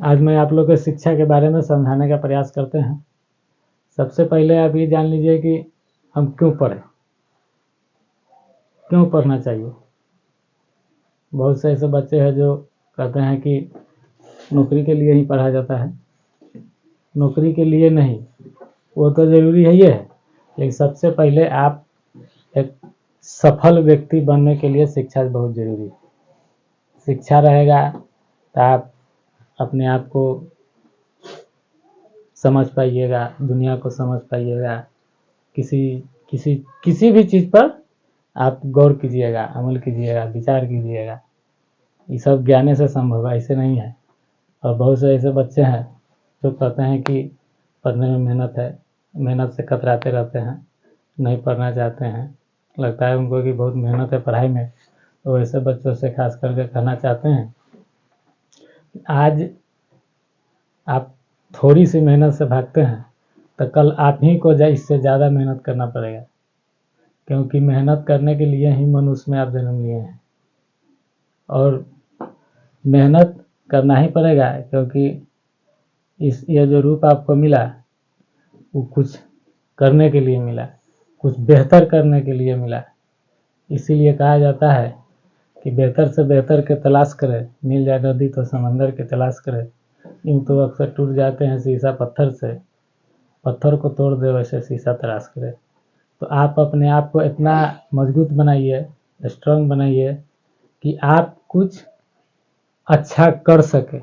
आज मैं आप लोग को शिक्षा के बारे में समझाने का प्रयास करते हैं। सबसे पहले आप ये जान लीजिए कि हम क्यों पढ़ें, क्यों पढ़ना चाहिए। बहुत से ऐसे बच्चे हैं जो कहते हैं कि नौकरी के लिए ही पढ़ा जाता है। नौकरी के लिए नहीं, वो तो ज़रूरी है, ये है, लेकिन सबसे पहले आप एक सफल व्यक्ति बनने के लिए शिक्षा बहुत ज़रूरी है। शिक्षा रहेगा तो आप अपने आप को समझ पाइएगा, दुनिया को समझ पाइएगा, किसी भी चीज़ पर आप गौर कीजिएगा, अमल कीजिएगा, विचार कीजिएगा। ये सब ज्ञान से संभव है, ऐसे नहीं है। और बहुत से ऐसे बच्चे हैं जो कहते हैं कि पढ़ने में मेहनत है, मेहनत से कतराते रहते हैं, नहीं पढ़ना चाहते हैं। लगता है उनको कि बहुत मेहनत है पढ़ाई में, तो ऐसे बच्चों से खास करके कहना चाहते हैं, आज आप थोड़ी सी मेहनत से भागते हैं तो कल आप ही को इससे ज़्यादा मेहनत करना पड़ेगा, क्योंकि मेहनत करने के लिए ही मनुष्य में आप जन्म लिए हैं। और मेहनत करना ही पड़ेगा, क्योंकि ये जो रूप आपको मिला वो कुछ करने के लिए मिला, कुछ बेहतर करने के लिए मिला। इसीलिए कहा जाता है कि बेहतर से बेहतर के तलाश करें, मिल जाए नदी तो समंदर के तलाश करें। यूँ तो अक्सर टूट जाते हैं शीशा पत्थर से, पत्थर को तोड़ दे वैसे शीशा तलाश करे। तो आप अपने आप को इतना मजबूत बनाइए, स्ट्रांग बनाइए कि आप कुछ अच्छा कर सके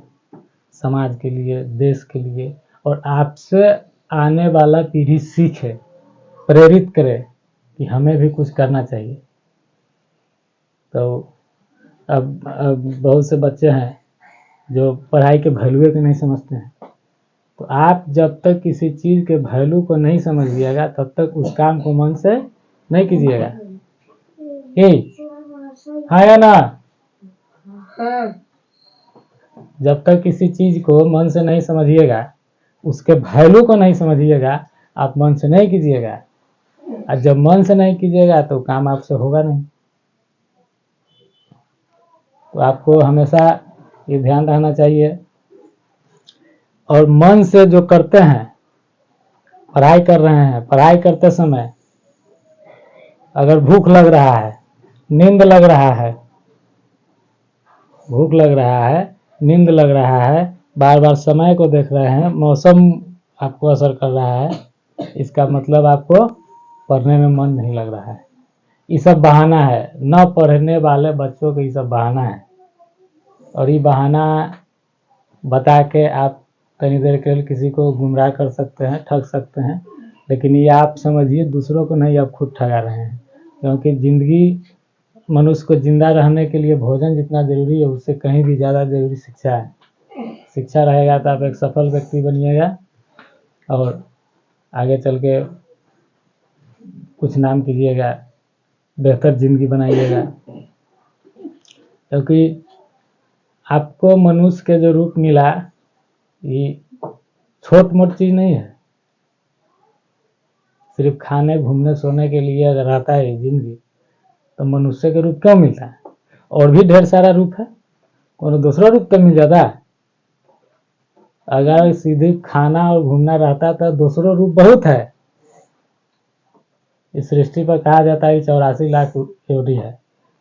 समाज के लिए, देश के लिए, और आपसे आने वाला पीढ़ी सीखे, प्रेरित करे कि हमें भी कुछ करना चाहिए। तो अब बहुत से बच्चे हैं जो पढ़ाई के वैल्यू को नहीं समझते हैं। तो आप जब तक किसी चीज़ के वैल्यू को नहीं समझिएगा तब तक उस काम को मन से नहीं कीजिएगा। हाँ या ना? जब तक किसी चीज़ को मन से नहीं समझिएगा, उसके वैल्यू को नहीं समझिएगा, आप मन से नहीं कीजिएगा। और जब मन से नहीं कीजिएगा तो काम आपसे होगा नहीं। तो आपको हमेशा ये ध्यान रखना चाहिए। और मन से जो करते हैं, पढ़ाई कर रहे हैं, पढ़ाई करते समय अगर भूख लग रहा है, नींद लग रहा है, भूख लग रहा है, नींद लग रहा है, बार बार समय को देख रहे हैं, मौसम आपको असर कर रहा है, इसका मतलब आपको पढ़ने में मन नहीं लग रहा है। ये सब बहाना है, न पढ़ने वाले बच्चों के ये सब बहाना है। और ये बहाना बता के आप कई देर के लिए किसी को गुमराह कर सकते हैं, ठग सकते हैं, लेकिन ये आप समझिए दूसरों को नहीं, आप खुद ठगा रहे हैं। क्योंकि ज़िंदगी, मनुष्य को जिंदा रहने के लिए भोजन जितना ज़रूरी है, उससे कहीं भी ज़्यादा ज़रूरी शिक्षा है। शिक्षा रहेगा तो आप एक सफल व्यक्ति बनिएगा और आगे चल के कुछ नाम कीजिएगा, बेहतर ज़िंदगी बनाइएगा। क्योंकि आपको मनुष्य के जो रूप मिला, ये छोट मोट चीज़ नहीं है। सिर्फ खाने, घूमने, सोने के लिए अगर रहता है ज़िंदगी, तो मनुष्य के रूप क्यों मिलता है? और भी ढेर सारा रूप है, और दूसरा रूप तो मिल जाता है। अगर सीधे खाना और घूमना रहता तो दूसरा रूप बहुत है। इस सृष्टि पर कहा जाता है 84 लाख योनि है,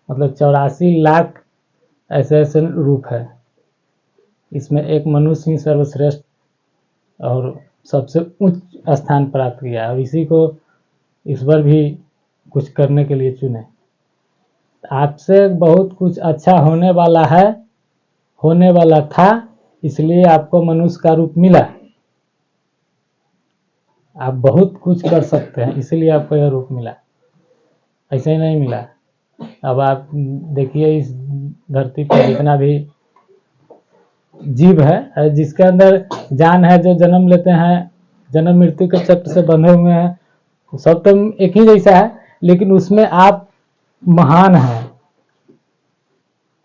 मतलब 84 लाख ऐसे ऐसे रूप है। इसमें एक मनुष्य ही सर्वश्रेष्ठ और सबसे उच्च स्थान प्राप्त किया, और इसी को ईश्वर भी कुछ करने के लिए चुने। आपसे बहुत कुछ अच्छा होने वाला है, होने वाला था, इसलिए आपको मनुष्य का रूप मिला। आप बहुत कुछ कर सकते हैं, इसलिए आपको यह रूप मिला, ऐसे ही नहीं मिला। अब आप देखिए इस धरती पर जितना भी जीव है, जिसके अंदर जान है, जो जन्म लेते हैं, जन्म मृत्यु के चक्र से बंधे हुए हैं, सब तो एक ही जैसा है, लेकिन उसमें आप महान हैं,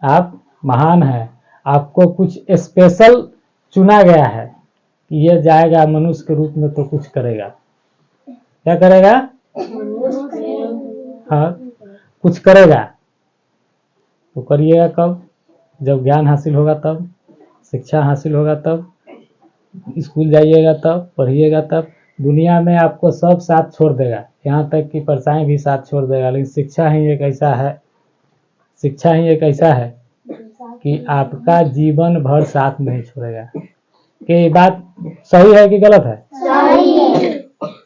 आप महान हैं। आपको कुछ स्पेशल चुना गया है कि यह जाएगा मनुष्य के रूप में तो कुछ करेगा। क्या करेगा? हाँ, कुछ करेगा। तो करिएगा कब? जब ज्ञान हासिल होगा तब। शिक्षा हासिल होगा तब, स्कूल जाइएगा तब, पढ़िएगा तब। दुनिया में आपको सब साथ छोड़ देगा, यहाँ तक कि परछाई भी साथ छोड़ देगा, लेकिन शिक्षा ही एक ऐसा है, शिक्षा ही एक ऐसा है कि आपका जीवन भर साथ नहीं छोड़ेगा। कि ये बात सही है कि गलत है? सही।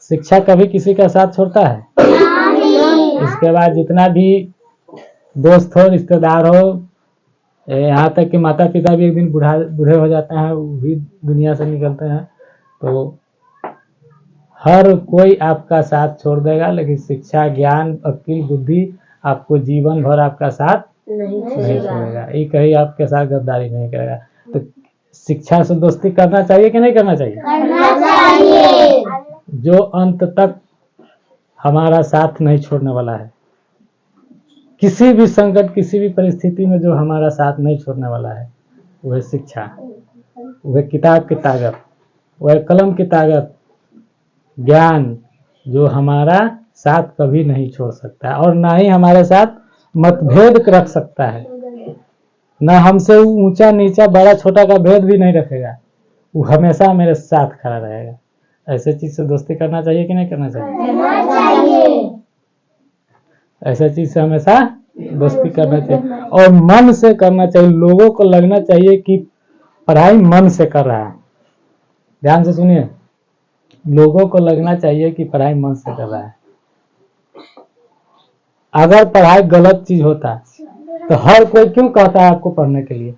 शिक्षा कभी किसी का साथ छोड़ता है? नहीं। इसके बाद जितना भी दोस्त हो, रिश्तेदार हो, यहाँ तक कि माता पिता भी एक दिन बूढ़े हो जाते हैं, वो भी दुनिया से निकलते हैं, तो हर कोई आपका साथ छोड़ देगा, लेकिन शिक्षा, ज्ञान, अक्ल, बुद्धि आपको जीवन भर आपका साथ नहीं छोड़ेगा। ये कहीं आपके साथ गद्दारी नहीं करेगा। तो शिक्षा से दोस्ती करना चाहिए कि नहीं करना चाहिए? करना चाहिए। जो अंत तक हमारा साथ नहीं छोड़ने वाला है, किसी भी संकट, किसी भी परिस्थिति में जो हमारा साथ नहीं छोड़ने वाला है, वह शिक्षा, वह किताब की ताकत, वह कलम की ताकत, ज्ञान, जो हमारा साथ कभी नहीं छोड़ सकता, और ना ही हमारे साथ मतभेद रख सकता है। ना हमसे ऊंचा नीचा बड़ा छोटा का भेद भी नहीं रखेगा, वो हमेशा मेरे साथ खड़ा रहेगा। ऐसे चीज से दोस्ती करना चाहिए कि नहीं करना चाहिए? ऐसे चीज से हमेशा दोस्ती करना चाहिए, और मन से करना चाहिए। लोगों को लगना चाहिए कि पढ़ाई मन से कर रहा है। ध्यान से सुनिए, लोगों को लगना चाहिए कि पढ़ाई मन से कर रहा है। अगर पढ़ाई गलत चीज होता तो हर कोई क्यों कहता है आपको पढ़ने के लिए?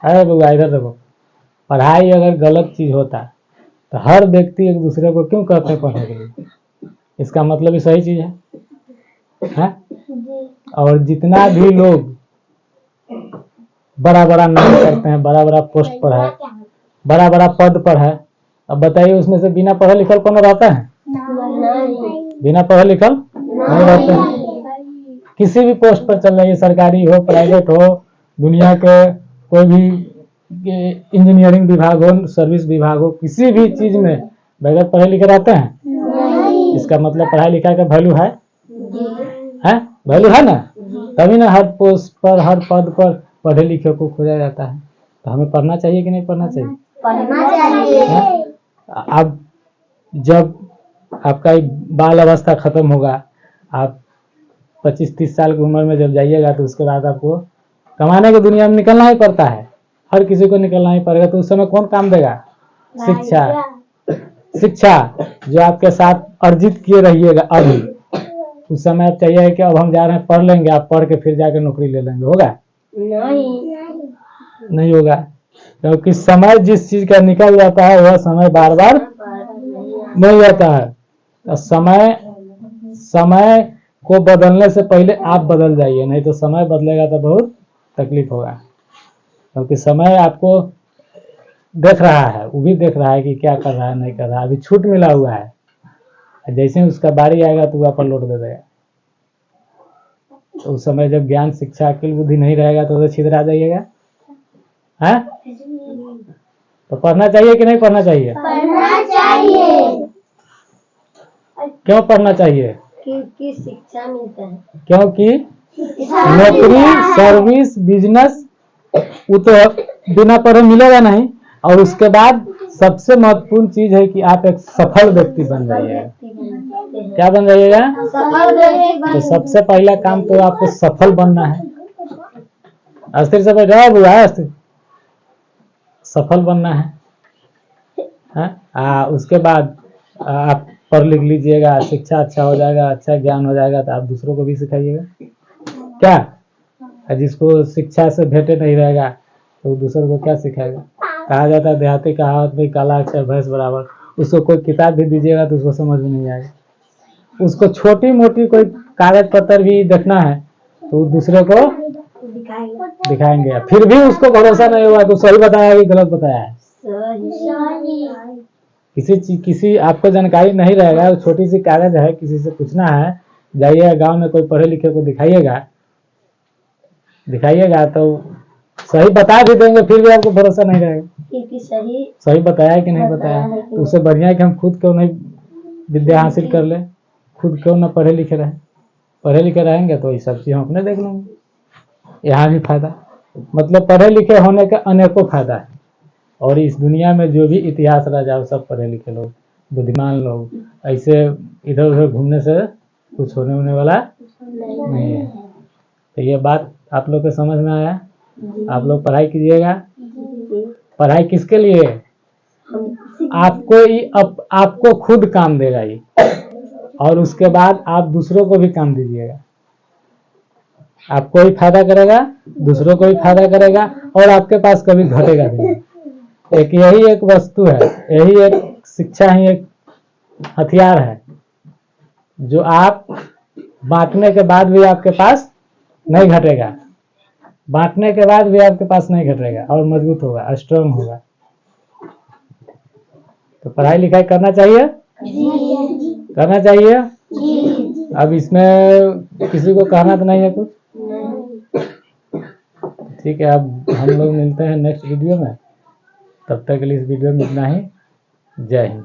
अरे बाबा इधर देखो, पढ़ाई अगर गलत चीज होता तो हर व्यक्ति एक दूसरे को क्यों कहते हैं पढ़ने के लिए? इसका मतलब ये सही चीज है? और जितना भी लोग बड़ा बड़ा नाम करते हैं, बड़ा बड़ा पोस्ट पर है, बड़ा बड़ा पद पर है, अब बताइए उसमें से बिना पढ़े लिखल कौन रहता है? बिना पढ़े लिखल नहीं रहते हैं। किसी भी पोस्ट पर चल जाइए, सरकारी हो, प्राइवेट हो, दुनिया के कोई भी इंजीनियरिंग विभाग हो, सर्विस विभाग हो, किसी भी चीज में बगैर पढ़े लिखे रहते हैं। इसका मतलब पढ़ाई लिखाई का वैल्यू है? वैल्यू है ना? तभी ना हर पोस्ट पर, हर पद पर पढ़े लिखे को खोजा जाता है। तो हमें पढ़ना चाहिए कि नहीं पढ़ना चाहिए? पढ़ना चाहिए। अब जब आपका बाल अवस्था खत्म होगा, आप 25-30 साल की उम्र में जब जाइएगा, तो उसके बाद आपको कमाने की दुनिया में निकलना ही पड़ता है, हर किसी को निकलना ही पड़ेगा। तो उस समय कौन काम देगा? शिक्षा। शिक्षा जो आपके साथ अर्जित किए रहिएगा अभी, उस समय आप चाहिए कि अब हम जा रहे हैं, पढ़ लेंगे, आप पढ़ के फिर जाके नौकरी ले लेंगे, होगा? नहीं होगा, क्योंकि समय जिस चीज का निकल जाता है वह समय बार बार नहीं आता है। तो समय को बदलने से पहले आप बदल जाइए, नहीं तो समय बदलेगा तो बहुत तकलीफ होगा। क्योंकि समय आपको देख रहा है, वो भी देख रहा है कि क्या कर रहा है, नहीं कर रहा है। अभी छूट मिला हुआ है, जैसे उसका बारी आएगा तो वह पर लौट दे देगा। तो उस समय जब ज्ञान, शिक्षा, अक्ल, बुद्धि नहीं रहेगा तो छितरा जाइएगा। है? तो पढ़ना चाहिए कि नहीं पढ़ना चाहिए? पढ़ना चाहिए। क्यों पढ़ना चाहिए? क्योंकि शिक्षा मिलता है। क्योंकि नौकरी, सर्विस, बिजनेस वो तो बिना पढ़े मिलेगा नहीं, और उसके बाद सबसे महत्वपूर्ण चीज है कि आप एक सफल व्यक्ति बन जाइएगा। क्या बन जाइएगा? तो सबसे पहला काम तो आपको सफल बनना है। अस्थिर से बैठ जाओ बुआ, अस्थिर। सफल बनना है। उसके बाद आप पढ़ लिख लीजिएगा, शिक्षा अच्छा हो जाएगा, अच्छा ज्ञान हो जाएगा, तो आप दूसरों को भी सिखाइएगा। क्या? जिसको शिक्षा से भेंटे नहीं रहेगा तो दूसरों को क्या सिखाएगा? कहा जाता है देहाती कहावत में, काला अक्षर भैंस बराबर। उसको कोई किताब भी दीजिएगा तो उसको समझ में नहीं आएगा। उसको छोटी मोटी कोई कागज पत्र भी देखना है तो दूसरे को दिखाएंगे, फिर भी उसको भरोसा नहीं हुआ तो सही बताया कि गलत बताया है। किसी आपको जानकारी नहीं रहेगा, छोटी सी कागज है, किसी से पूछना है, जाइएगा गांव में कोई पढ़े लिखे को दिखाइएगा तो सही बता भी देंगे, फिर भी आपको भरोसा नहीं रहेगा सही बताया कि नहीं बताया। तो उससे बढ़िया है कि हम खुद क्यों नहीं विद्या हासिल कर ले, खुद क्यों ना पढ़े लिखे रहेंगे तो ये सब चीज हम अपने देख लेंगे, यहाँ भी फायदा। मतलब पढ़े लिखे होने का अनेकों फायदा है। और इस दुनिया में जो भी इतिहास रचा वो सब पढ़े लिखे लोग, बुद्धिमान लोग। ऐसे इधर उधर घूमने से कुछ होने वाला नहीं है। तो ये बात आप लोग को समझ में आया? आप लोग पढ़ाई कीजिएगा। पढ़ाई किसके लिए? आपको खुद काम देगा ये, और उसके बाद आप दूसरों को भी काम दीजिएगा। आपको भी फायदा करेगा, दूसरों को भी फायदा करेगा, और आपके पास कभी घटेगा नहीं। एक यही एक वस्तु है, यही एक शिक्षा ही एक हथियार है जो आप बांटने के बाद भी आपके पास नहीं घटेगा। बांटने के बाद भी आपके पास नहीं घटेगा और मजबूत होगा, स्ट्रांग होगा। तो पढ़ाई लिखाई करना चाहिए, करना चाहिए। अब इसमें किसी को कहना तो नहीं है कुछ? ठीक है, अब हम लोग मिलते हैं नेक्स्ट वीडियो में। तब तक के लिए इस वीडियो में इतना ही। जय हिंद।